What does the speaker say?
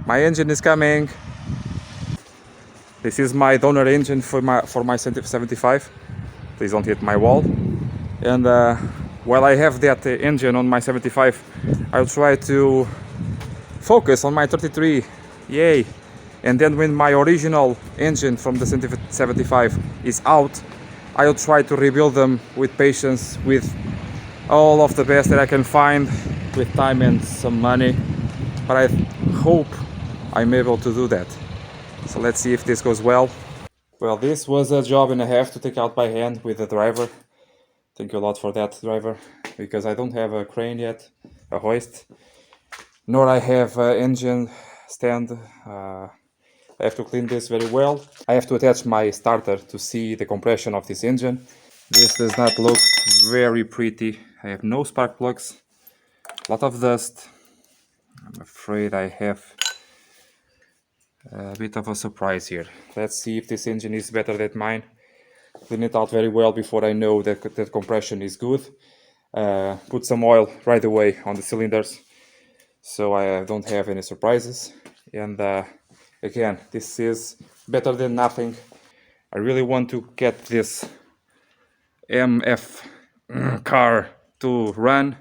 My engine is coming. This is my donor engine for my 75. Please don't hit my wall. And while I have that engine on my 75, I'll try to focus on my 33. Yay! And then when my original engine from the 75 is out, I'll try to rebuild them with patience, with all of the best that I can find, with time and some money. But I hope I'm able to do that. So let's see if this goes well. Well, this was a job and a half to take out by hand with the driver. Thank you a lot for that, driver, because I don't have a crane yet, a hoist, nor I have an engine stand. I have to clean this very well. I have to attach my starter to see the compression of this engine. This does not look very pretty. I have no spark plugs, a lot of dust. I'm afraid I have a bit of a surprise here. Let's see if this engine is better than mine. Clean it out very well before I know that the compression is good. Put some oil right away on the cylinders so I don't have any surprises. And again, this is better than nothing. I really want to get this MF car to run.